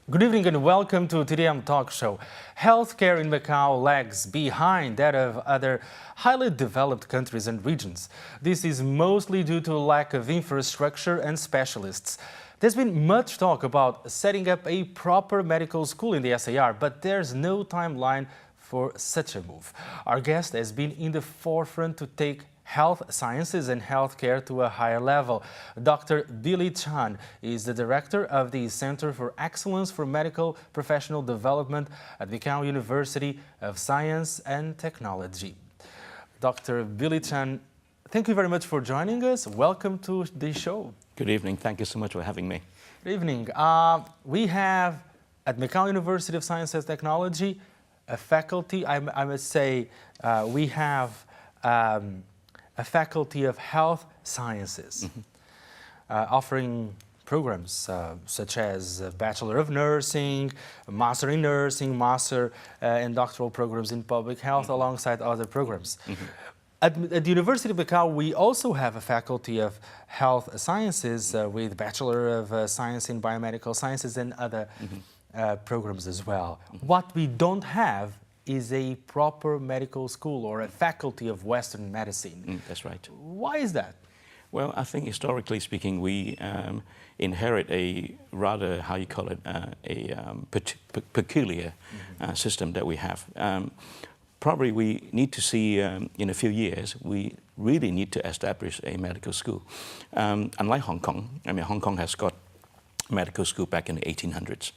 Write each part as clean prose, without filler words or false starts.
Good evening and welcome to TDM Talk Show. Healthcare in Macau lags behind that of other highly developed countries and regions. This is mostly due to a lack of infrastructure and specialists. There's been much talk about setting up a proper medical school in the SAR, but there's no timeline for such a move. Our guest has been in the forefront to take health sciences and healthcare to a higher level. Dr. Billy Chan is the director of the Center for Excellence for Medical Professional Development at Macau University of Science and Technology. Dr. Billy Chan, thank you very much for joining us. Welcome to the show. Good evening. Thank you so much for having me. Good evening. We have at Macau University of Science and Technology a faculty, I must say, we have a faculty of health sciences, offering programs such as Bachelor of Nursing, Master in Nursing, Master and doctoral programs in public health, alongside other programs. At the University of Macau, we also have a faculty of health sciences with Bachelor of Science in Biomedical Sciences and other programs as well. What we don't have is a proper medical school or a faculty of Western medicine. That's right. Why is that? Well, I think historically speaking, we inherit a rather, how you call it, peculiar system that we have. Probably we need to see, in a few years, we really need to establish a medical school. Unlike Hong Kong, I mean, Hong Kong has got medical school back in the 1800s.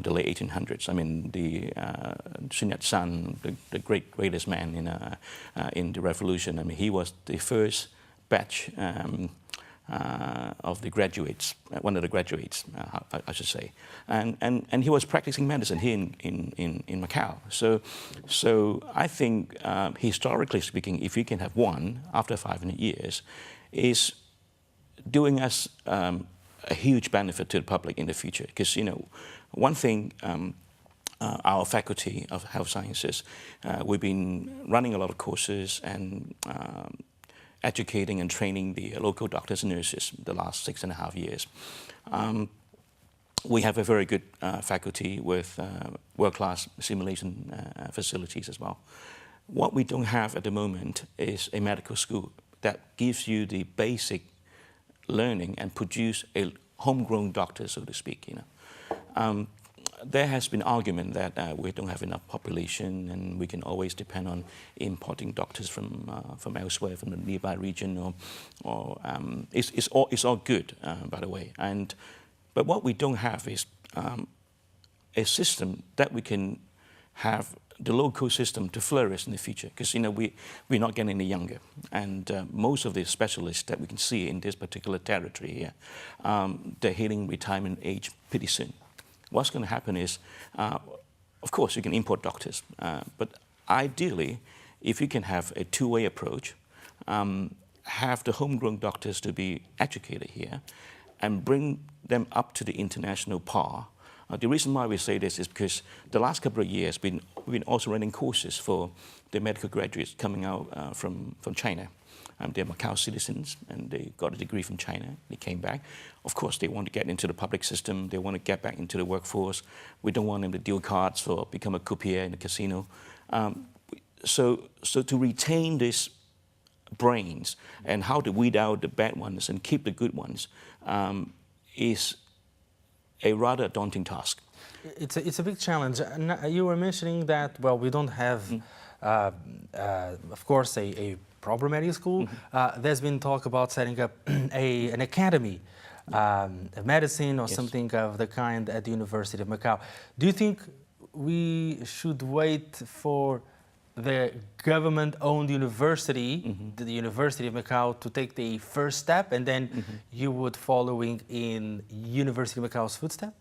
The late 1800s. I mean, the Sun Yat-sen, the greatest man in the revolution. I mean, he was the first batch of the graduates, one of the graduates, I should say, and he was practicing medicine here in Macau. So I think historically speaking, if we can have one after 500 years, is doing us a huge benefit to the public in the future, because one thing, our faculty of health sciences, we've been running a lot of courses and educating and training the local doctors and nurses the last 6.5 years. We have a very good faculty with world-class simulation facilities as well. What we don't have at the moment is a medical school that gives you the basic learning and produce a homegrown doctor, so to speak. There has been argument that we don't have enough population and we can always depend on importing doctors from elsewhere, from the nearby region, or it's all good, by the way. But what we don't have is a system that we can have the local system to flourish in the future, because we're not getting any younger, and most of the specialists that we can see in this particular territory here, they're hitting retirement age pretty soon. What's going to happen is, of course, you can import doctors, but ideally, if you can have a two-way approach, have the homegrown doctors to be educated here, and bring them up to the international par. The reason why we say this is because the last couple of years we've been also running courses for the medical graduates coming out from China. They're Macau citizens and they got a degree from China. They came back. Of course, they want to get into the public system. They want to get back into the workforce. We don't want them to deal cards or become a croupier in a casino. So to retain these brains and how to weed out the bad ones and keep the good ones is a rather daunting task. It's a big challenge. You were mentioning that, well, we don't have, of course, a proper medical school. There's been talk about setting up an academy of medicine or something of the kind at the University of Macau. Do you think we should wait for the government-owned university, the University of Macau, to take the first step, and then you would following in University of Macau's footstep?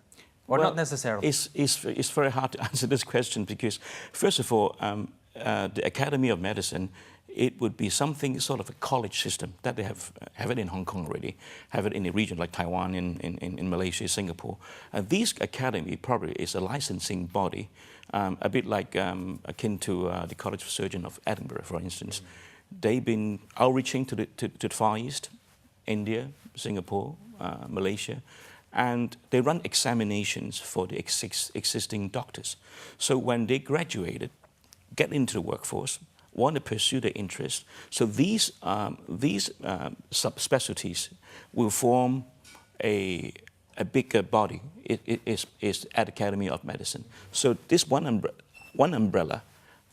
Or not necessarily? It's very hard to answer this question because, first of all, the Academy of Medicine, it would be something sort of a college system that they have it in Hong Kong already, have it in a region like Taiwan, in Malaysia, Singapore. This academy probably is a licensing body, a bit like akin to the College of Surgeons of Edinburgh, for instance. They've been outreaching to the Far East, India, Singapore, Malaysia, and they run examinations for the existing doctors. So when they graduated, get into the workforce, want to pursue their interest, so these subspecialties will form a bigger body. It is at Academy of Medicine. So this one umbrella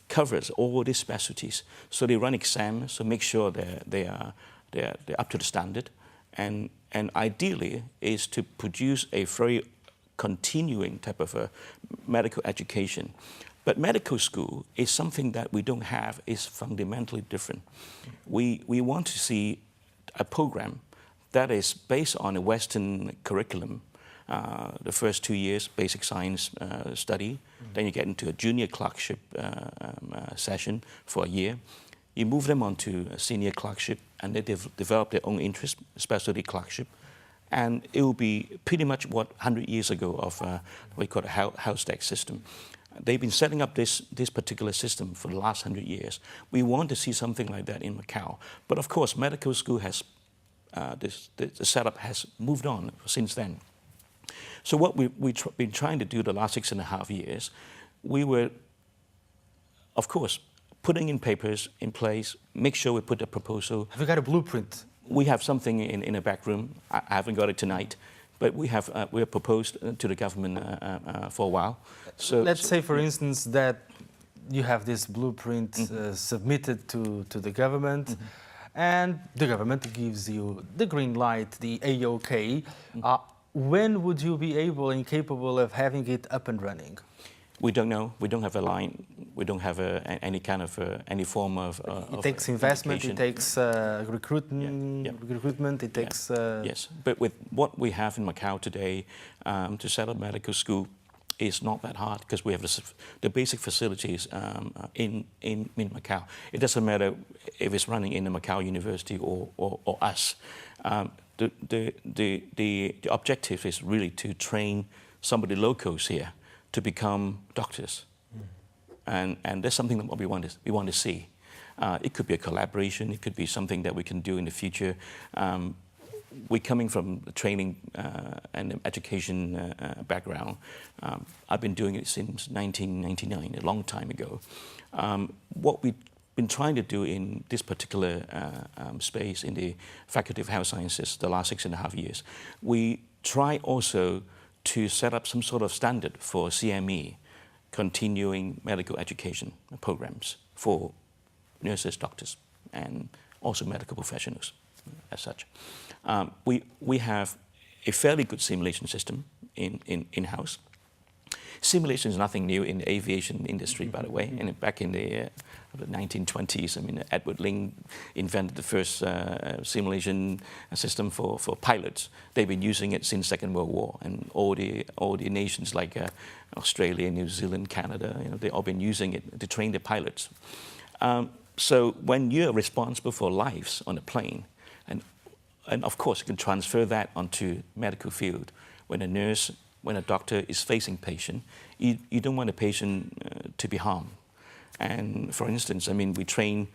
covers all these specialties. So they run exams, so make sure they're up to the standard, and ideally is to produce a very continuing type of a medical education. But medical school is something that we don't have, is fundamentally different. We want to see a program that is based on a Western curriculum. The first 2 years, basic science study. Then you get into a junior clerkship session for a year. You move them on to a senior clerkship, and they develop their own interest, specialty clerkship. And it will be pretty much what 100 years ago of what we call a house tax system. They've been setting up this particular system for the last 100 years. We want to see something like that in Macau. But of course, medical school has, the setup has moved on since then. So what we've been trying to do the last 6.5 years, we were, of course, putting in papers in place, make sure we put a proposal. Have you got a blueprint? We have something in a back room. I haven't got it tonight, but we have proposed to the government for a while. So let's say, for instance, that you have this blueprint submitted to the government, and the government gives you the green light, the AOK. When would you be able and capable of having it up and running? We don't know. We don't have a line. We don't have any kind of any form of. It takes investment. It takes recruitment. Recruitment. It takes. Yes, but with what we have in Macau today, to set up medical school is not that hard because we have the basic facilities in Macau. It doesn't matter if it's running in the Macau University or us. The objective is really to train some of the locals here to become doctors, and that's something that we want to see. It could be a collaboration. It could be something that we can do in the future. We're coming from the training and education background. I've been doing it since 1999, a long time ago. What we've been trying to do in this particular space in the Faculty of Health Sciences the last 6.5 years, we try also to set up some sort of standard for CME, continuing medical education programs for nurses, doctors, and also medical professionals as such. We have a fairly good simulation system in-house. Simulation is nothing new in the aviation industry, by the way. And back in the 1920s, I mean, Edward Ling invented the first simulation system for pilots. They've been using it since Second World War, and all the nations like Australia, New Zealand, Canada, they've all been using it to train their pilots. So when you're responsible for lives on a plane, and of course you can transfer that onto medical field, when a doctor is facing patient, you don't want a patient to be harmed. And for instance, I mean, we train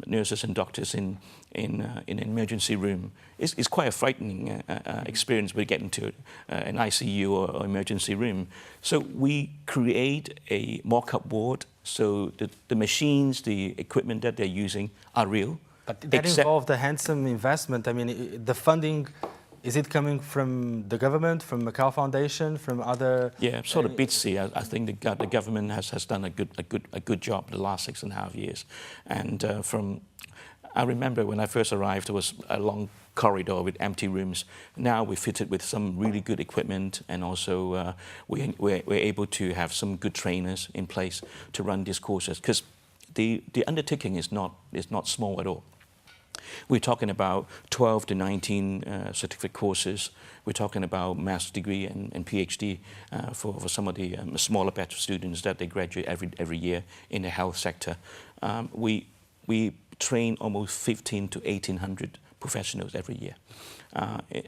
nurses and doctors in an emergency room. It's quite a frightening experience when you get into an ICU or emergency room. So we create a mock-up ward, so the machines, the equipment that they're using are real. But that involved a handsome investment. I mean, the funding. Is it coming from the government, from Macau Foundation, from other? Yeah, sort of bitsy. I think the government has done a good job the last 6.5 years, and I remember when I first arrived, there was a long corridor with empty rooms. Now we fitted with some really good equipment, and also we're able to have some good trainers in place to run these courses, because the undertaking is not small at all. We're talking about 12 to 19 certificate courses. We're talking about master's degree and PhD for some of the smaller batch of students that they graduate every year in the health sector. We train almost 1,500 to 1,800 professionals every year.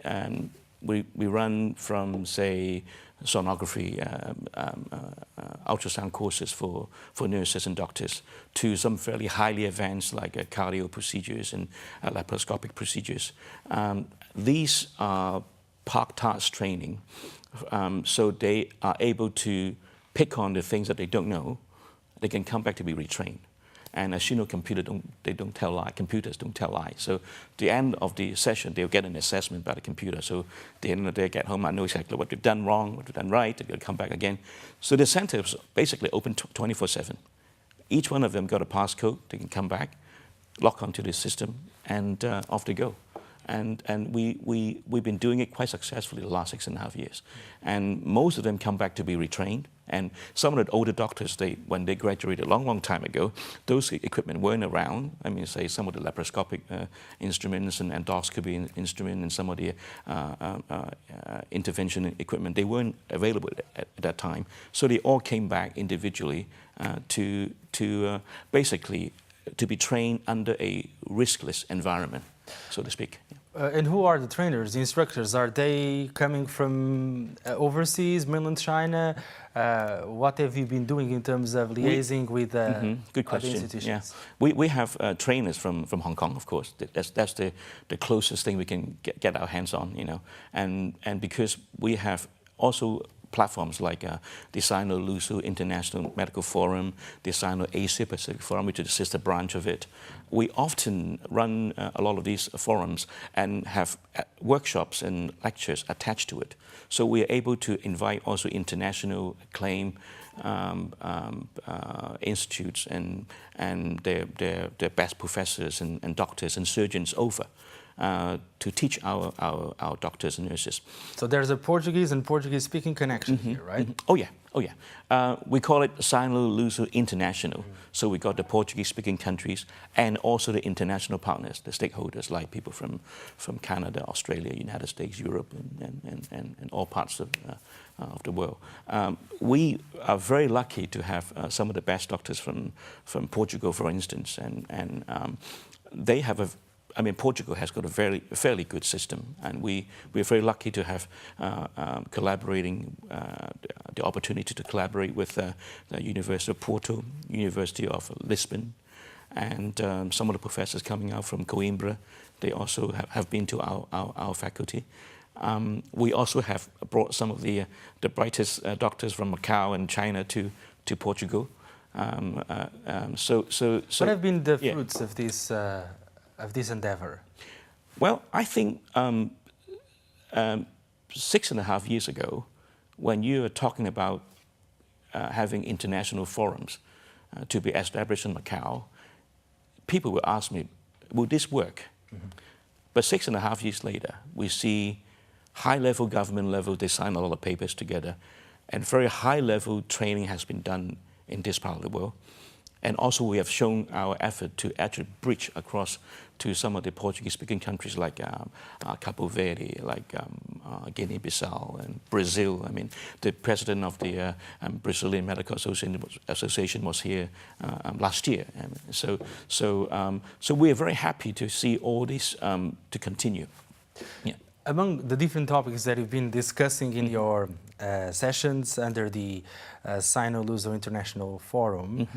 And we run from, say, sonography, ultrasound courses for nurses and doctors, to some fairly highly advanced like cardio procedures and laparoscopic procedures. These are park task training, so they are able to pick on the things that they don't know. They can come back to be retrained. And as you know, computers don't tell lies. So at the end of the session, they'll get an assessment by the computer. So at the end of the day, get home, I know exactly what they've done wrong, what they've done right, they're going to come back again. So the center is basically open 24/7. Each one of them got a passcode, they can come back, log onto the system, and off they go. And we've been doing it quite successfully the last 6.5 years. And most of them come back to be retrained. And some of the older doctors, when they graduated a long time ago, those equipment weren't around. I mean, say some of the laparoscopic instruments and endoscopy instrument and some of the intervention equipment, they weren't available at that time. So they all came back individually to basically to be trained under a riskless environment, so to speak. And who are the trainers, the instructors? Are they coming from overseas, mainland China? What have you been doing in terms of liaising with Good question. other institutions? Yeah. We have trainers from Hong Kong, of course. That's the closest thing we can get our hands on, you know. And because we have also platforms like the Sino-Luso International Medical Forum, the Sino-Asia Pacific Forum, which is the sister branch of it. We often run a lot of these forums and have workshops and lectures attached to it. So we are able to invite also international acclaimed institutes and their best professors and doctors and surgeons over to teach our doctors and nurses. So there's a Portuguese and Portuguese-speaking connection here, right? Oh yeah. We call it Sino-Luso International. So we got the Portuguese-speaking countries and also the international partners, the stakeholders, like people from Canada, Australia, United States, Europe, and all parts of the world. We are very lucky to have some of the best doctors from Portugal, for instance, and they have Portugal has got a fairly good system, and we're very lucky to have the opportunity to collaborate with the University of Porto, University of Lisbon, and some of the professors coming out from Coimbra. They also have been to our faculty. We also have brought some of the brightest doctors from Macau and China to Portugal. What have been the fruits of this endeavor? Well, I think 6.5 years ago, when you were talking about having international forums to be established in Macau, people would ask me, will this work? But 6.5 years later, we see high-level government level, they sign a lot of papers together, and very high-level training has been done in this part of the world. And also we have shown our effort to actually bridge across to some of the Portuguese-speaking countries like Cabo Verde, like Guinea-Bissau and Brazil. I mean, the president of the Brazilian Medical Association was here last year. So we are very happy to see all this to continue. Yeah. Among the different topics that you've been discussing in your sessions under the Sino-Luso International Forum,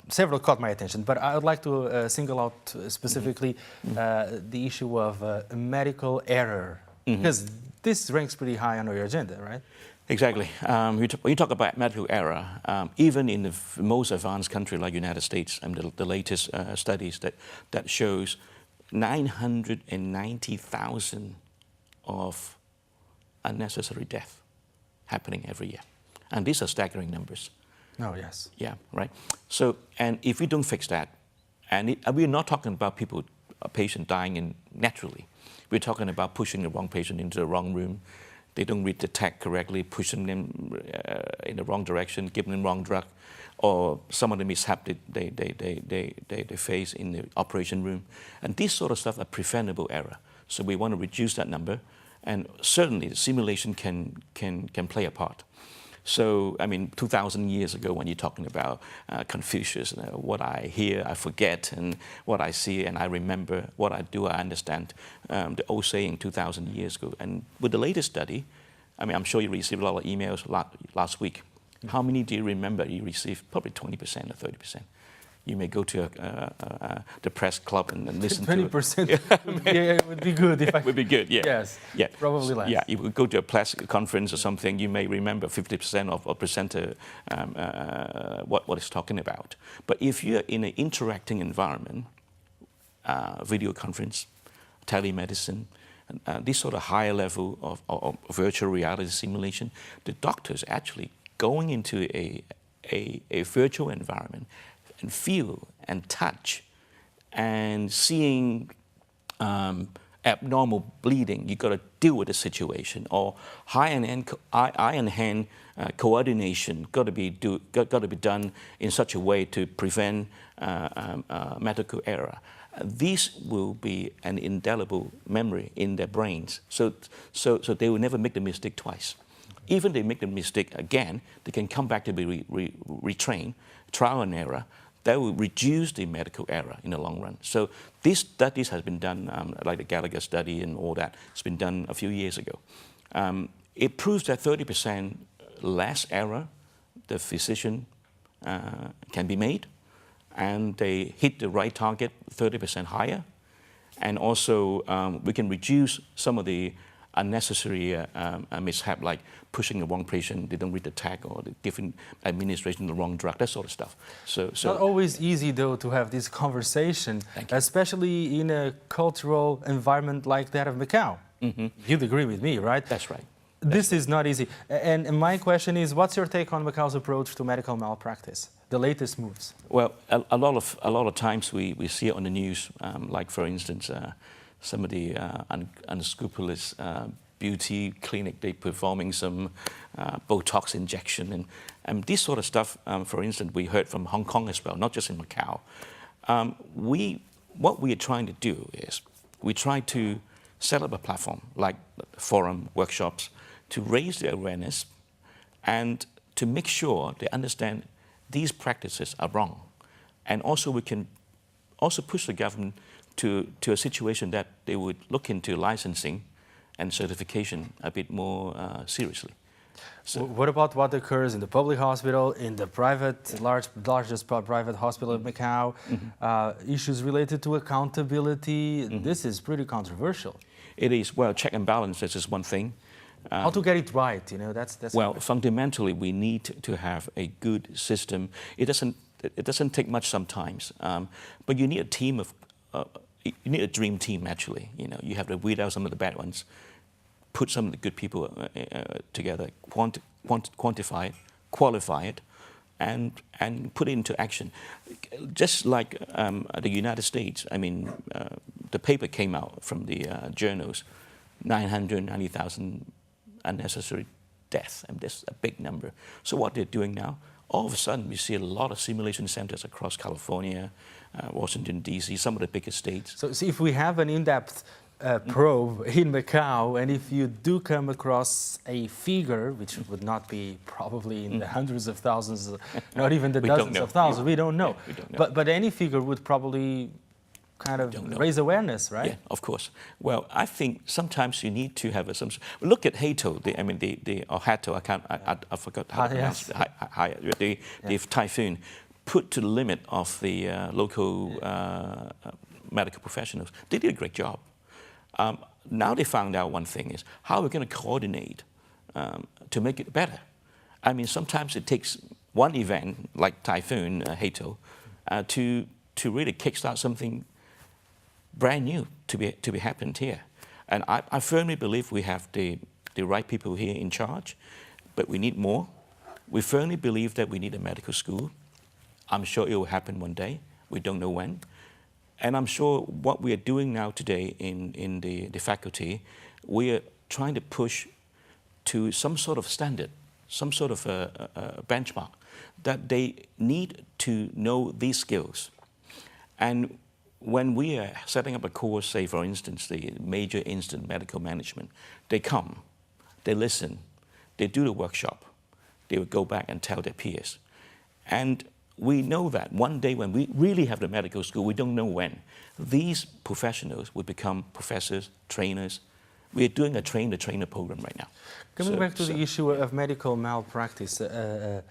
several caught my attention, but I would like to single out specifically the issue of medical error, because this ranks pretty high on your agenda, right? Exactly. When you talk about medical error, even in the most advanced country like United States, the latest studies that shows 990,000 of unnecessary death happening every year. And these are staggering numbers. Oh, yes. Yeah, right. So, and if we don't fix that, and we're not talking about a patient dying naturally. We're talking about pushing the wrong patient into the wrong room. They don't read the tag correctly, pushing them in the wrong direction, giving them wrong drug, or some of the mishap they face in the operation room. And this sort of stuff are preventable error. So we want to reduce that number, and certainly the simulation can play a part. So, I mean, 2,000 years ago, when you're talking about Confucius, what I hear, I forget, and what I see, and I remember, what I do, I understand, the old saying 2,000 years ago. And with the latest study, I mean, I'm sure you received a lot of emails last week. How many do you remember you received? Probably 20% or 30%. you may go to the press club and listen 20%. Yeah, it would be good if I. would be good, yeah. Yes, yeah. probably less. Yeah, you would go to a press conference or something, you may remember 50% of a presenter what it's talking about. But if you're in an interacting environment, video conference, telemedicine, this sort of higher level of virtual reality simulation, the doctors actually going into a virtual environment and feel and touch and seeing abnormal bleeding, you've got to deal with the situation, or eye and hand coordination got to be done in such a way to prevent medical error. This will be an indelible memory in their brains, so they will never make the mistake twice. Even they make the mistake again, they can come back to be retrained, trial and error. That will reduce the medical error in the long run. So these studies has been done, like the Gallagher study and all that. It's been done a few years ago. It proves that 30% less error the physician can be made, and they hit the right target 30% higher. And also we can reduce some of the unnecessary mishap, like pushing the wrong patient, they don't read the tag, or the different administration of the wrong drug, that sort of stuff. So not always easy though to have this conversation, especially in a cultural environment like that of Macau. Mm-hmm. You'd agree with me, right? That's right. This is not easy. And my question is, what's your take on Macau's approach to medical malpractice? The latest moves? Well, a lot of times we see it on the news, like for instance, some of the unscrupulous beauty clinic, they performing some Botox injection and this sort of stuff. For instance, we heard from Hong Kong as well, not just in Macau. What we are trying to do is we try to set up a platform like forum, workshops, to raise their awareness and to make sure they understand these practices are wrong. And also we can also push the government to a situation that they would look into licensing and certification a bit more seriously. So what about what occurs in the public hospital, in the largest private hospital in Macau? Mm-hmm. Issues related to accountability. Mm-hmm. This is pretty controversial. It is. Well, check and balance, this is one thing. How to get it right, you know, that's well, fundamentally, we need to have a good system. It doesn't take much sometimes, but you need a team of, you need a dream team actually. You know, you have to weed out some of the bad ones, put some of the good people together, quantify it, qualify it, and put it into action. Just like the United States, I mean, the paper came out from the journals, 990,000 unnecessary deaths, and that's a big number. So what they're doing now, all of a sudden we see a lot of simulation centers across California, Washington, D.C., some of the biggest states. So if we have an in-depth probe in Macau, and if you do come across a figure, which would not be probably in the hundreds of thousands, not even the dozens of thousands, we don't know. Yeah, we don't know. But any figure would probably kind of raise awareness, right? Yeah, of course. Well, I think sometimes you need to have some. Look at Hato. Or Hato. I forgot how to pronounce it. The typhoon put to the limit of the local medical professionals. They did a great job. Now they found out one thing is how we're going to coordinate to make it better. I mean, sometimes it takes one event like typhoon Hato to really kickstart something brand new to be happened here. And I firmly believe we have the right people here in charge, but we need more. We firmly believe that we need a medical school. I'm sure it will happen one day. We don't know when. And I'm sure what we are doing now today in the faculty, we are trying to push to some sort of standard, some sort of a benchmark, that they need to know these skills. And when we are setting up a course, say for instance, the major instant medical management, they come, they listen, they do the workshop, they will go back and tell their peers. And we know that one day when we really have the medical school, we don't know when, these professionals will become professors, trainers. We are doing a train-the-trainer program right now. Coming back to the issue of medical malpractice, a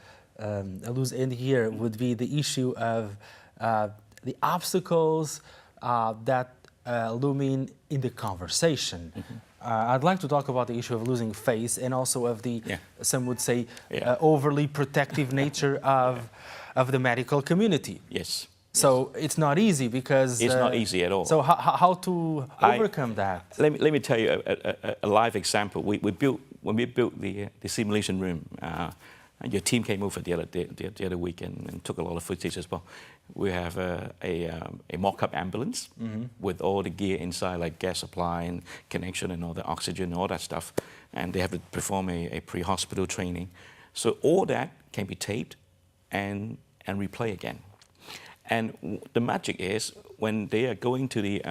loose end here would be the issue of the obstacles that looming in the conversation. I'd like to talk about the issue of losing face and also of the, some would say, overly protective nature of the medical community. Yes. So it's not easy because... It's not easy at all. So how to overcome that? Let me tell you a live example. When we built the simulation room, your team came over the other week and took a lot of footage as well. We have a mock-up ambulance with all the gear inside, like gas supply and connection and all the oxygen and all that stuff. And they have to perform a pre-hospital training. So all that can be taped and replay again. And the magic is when they are going to the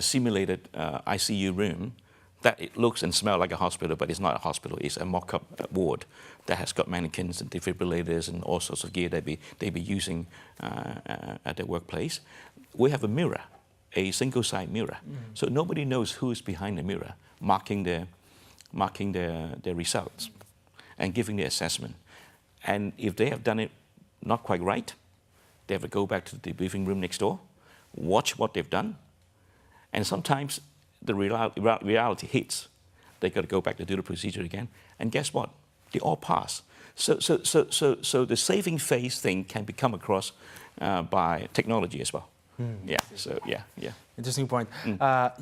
simulated ICU room, that it looks and smells like a hospital, but it's not a hospital. It's a mock-up ward that has got mannequins and defibrillators and all sorts of gear that they be using at their workplace. We have a mirror, a single-side mirror, so nobody knows who is behind the mirror, marking their results and giving the assessment. And if they have done it not quite right, they have to go back to the debriefing room next door, watch what they've done, and sometimes the reality hits. They got to go back to do the procedure again, and guess what? They all pass. So the saving face thing can be come across by technology as well. Yeah. So yeah. Interesting point.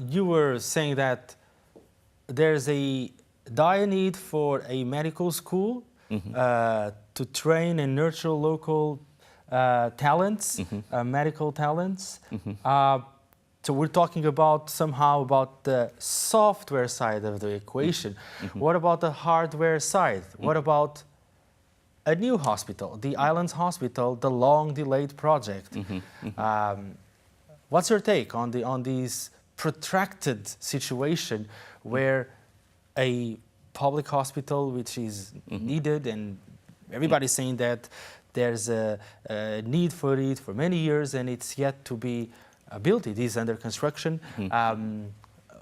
You were saying that there's a dire need for a medical school to train and nurture local talents, medical talents. So we're talking about somehow about the software side of the equation. What about the hardware side? What about a new hospital, the Islands Hospital, the long-delayed project? What's your take on this protracted situation where a public hospital, which is needed, and everybody's saying that there's a need for it for many years, and it's yet to be built. It is under construction.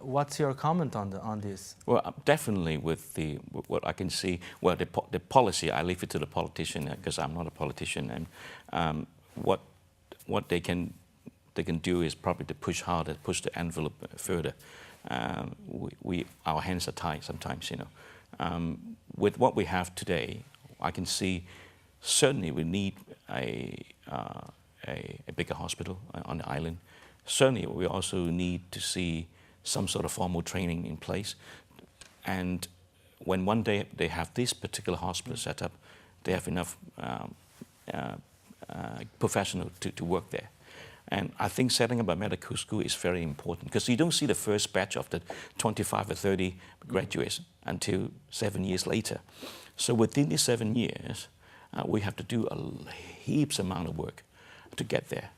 What's your comment on this? Well, definitely with what I can see. Well, the policy, I leave it to the politician because I'm not a politician, and what they can do is probably to push harder, push the envelope further. Our hands are tied sometimes, you know. With what we have today, I can see certainly we need a bigger hospital on the island. Certainly, we also need to see some sort of formal training in place. And when one day they have this particular hospital set up, they have enough professionals to work there. And I think setting up a medical school is very important because you don't see the first batch of the 25 or 30 graduates until 7 years later. So within these 7 years, we have to do a heaps amount of work to get there.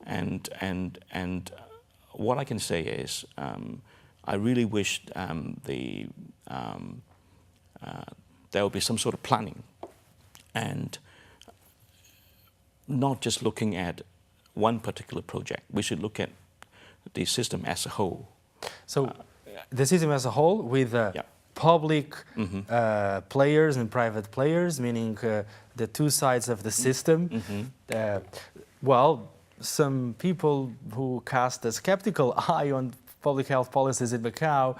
And what I can say is, I really wish there will be some sort of planning, and not just looking at one particular project. We should look at the system as a whole. So the system as a whole with public players and private players, meaning the two sides of the system. Well, some people who cast a skeptical eye on public health policies in Macau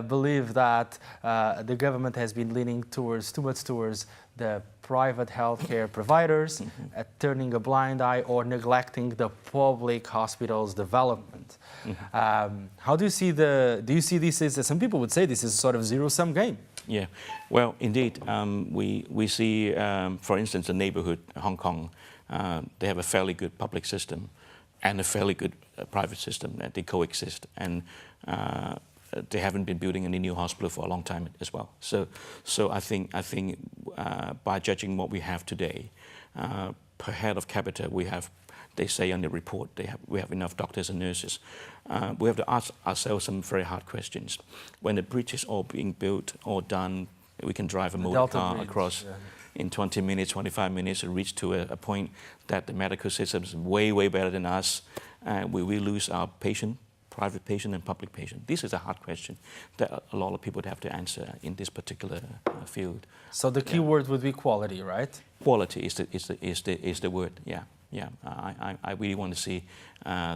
believe that the government has been leaning too much towards the private healthcare providers, turning a blind eye or neglecting the public hospitals development. How do you see do you see this as, some people would say this is a sort of zero-sum game? Yeah, well, indeed, we see, for instance, the neighborhood, Hong Kong, they have a fairly good public system and a fairly good private system that they coexist, and they haven't been building any new hospital for a long time as well. So I think by judging what we have today, per head of capita, we have, they say on the report, we have enough doctors and nurses. We have to ask ourselves some very hard questions. When the bridge is all being built, all done, we can drive a motor car across in 20 minutes, 25 minutes, and reach to a point that the medical system is way, way better than us. We will lose our patient, private patient and public patient. This is a hard question that a lot of people would have to answer in this particular field. So the key word would be quality, right? Quality is the word, yeah. yeah. I really want to see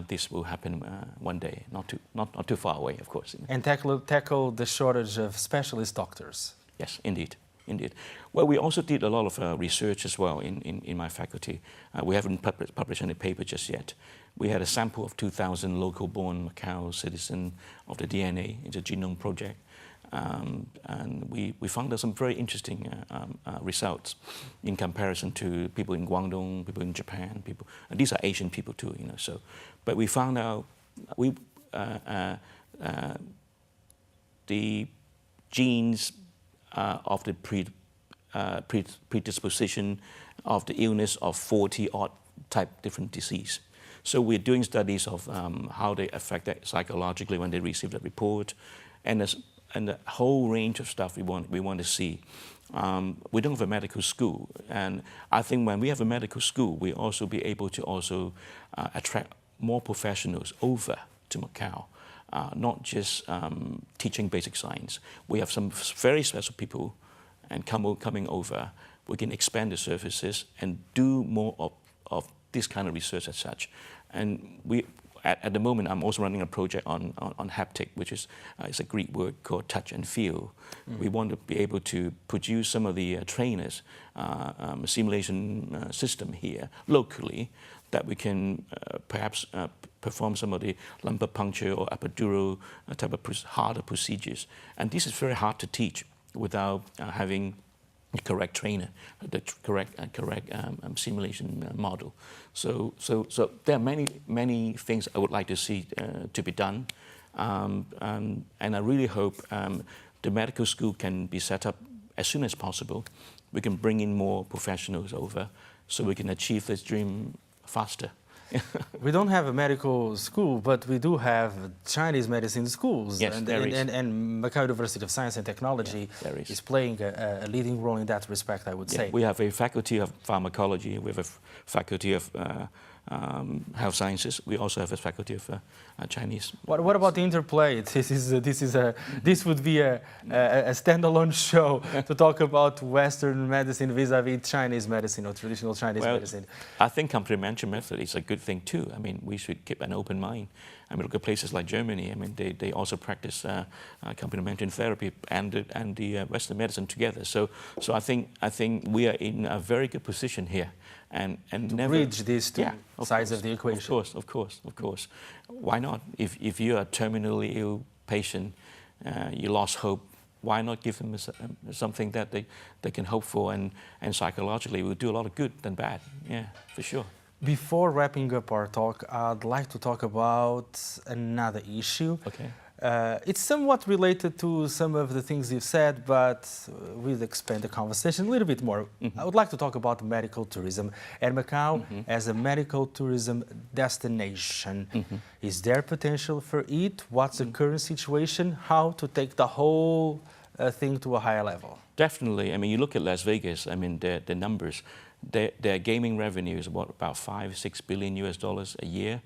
this will happen one day, not too far away, of course. And tackle the shortage of specialist doctors. Yes, indeed. Indeed. Well, we also did a lot of research as well in my faculty. We haven't published any paper just yet. We had a sample of 2,000 local-born Macau citizens of the DNA in the genome project. And we found out some very interesting results in comparison to people in Guangdong, people in Japan, people, and these are Asian people too, you know. So, but we found out the genes of the predisposition of the illness of 40-odd type different disease. So we're doing studies of how they affect that psychologically when they receive the report, and a whole range of stuff we want to see. We don't have a medical school, and I think when we have a medical school, we also be able to also attract more professionals over to Macau. Not just teaching basic science. We have some very special people and coming over. We can expand the services and do more of this kind of research as such. And we, at the moment, I'm also running a project on haptic, which is it's a Greek word called touch and feel. We want to be able to produce some of the trainers, simulation system here locally, that we can perhaps perform some of the lumbar puncture or epidural type of harder procedures. And this is very hard to teach without having the correct trainer, the correct simulation model. So there are many things I would like to see to be done, and I really hope the medical school can be set up as soon as possible. We can bring in more professionals over, so we can achieve this dream faster. We don't have a medical school, but we do have Chinese medicine schools. Yes, and, there is. And Macau University of Science and Technology is playing a leading role in that respect, I would say. We have a faculty of pharmacology, we have a faculty of health sciences. We also have a faculty of Chinese. What about the interplay? This would be a standalone show to talk about Western medicine vis-a-vis Chinese medicine or traditional Chinese medicine. I think complementary method is a good thing too. I mean, we should keep an open mind. I mean, look at places like Germany. I mean, they also practice complementary therapy and the Western medicine together. So I think we are in a very good position here. And to bridge these two sides of the equation. Of course. Why not? If you're a terminally ill patient, you lost hope, why not give them something that they can hope for, and psychologically will do a lot of good than bad. Yeah, for sure. Before wrapping up our talk, I'd like to talk about another issue. Okay. It's somewhat related to some of the things you've said, but we'll expand the conversation a little bit more. I would like to talk about medical tourism and Macau as a medical tourism destination. Is there potential for it? What's the current situation? How to take the whole thing to a higher level? Definitely. I mean, you look at Las Vegas, I mean, the numbers, their gaming revenue is about $5-6 billion a year.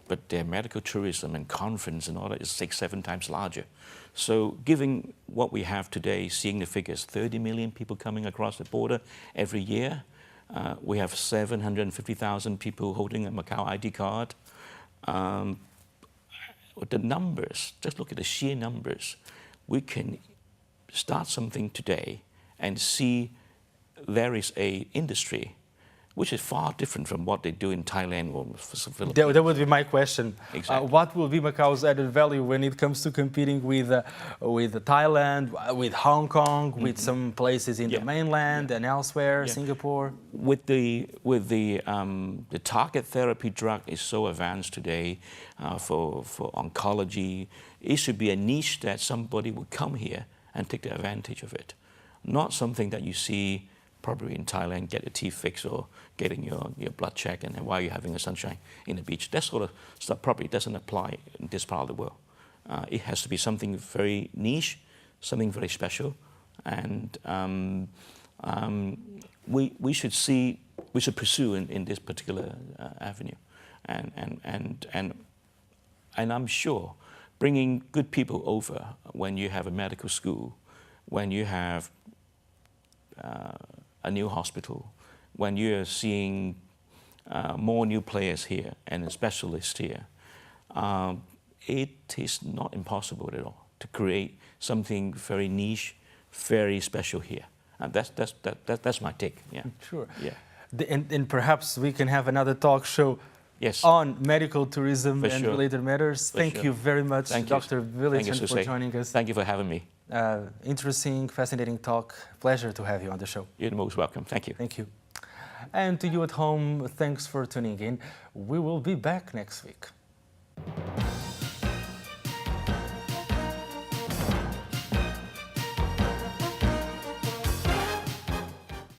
But their medical tourism and conference and all that is 6-7 times larger. So given what we have today, seeing the figures, 30 million people coming across the border every year. We have 750,000 people holding a Macau ID card. The numbers, just look at the sheer numbers. We can start something today and see there is an industry which is far different from what they do in Thailand or Philippines. That would be my question. Exactly. What will be Macau's added value when it comes to competing with Thailand, with Hong Kong, with some places in the mainland and elsewhere, Singapore? With the target therapy drug is so advanced today for oncology, it should be a niche that somebody would come here and take the advantage of it. Not something that you see probably in Thailand, get your teeth fixed or getting your blood checked, and while you're having a sunshine in the beach. That sort of stuff probably doesn't apply in this part of the world. It has to be something very niche, something very special, and we should pursue in this particular avenue, and I'm sure bringing good people over when you have a medical school, when you have a new hospital, when you're seeing more new players here and specialists here, it is not impossible at all to create something very niche, very special here. And that's my take. Yeah. Sure. Yeah. And perhaps we can have another talk show Yes. on medical tourism For and sure. related matters. For Thank sure. you very much, Thank you. Dr. Thank you, Willington, for Susay. joining us. Thank you for having me. Interesting, fascinating talk. Pleasure to have you on the show. You're most welcome. Thank you. Thank you. And to you at home, thanks for tuning in. We will be back next week.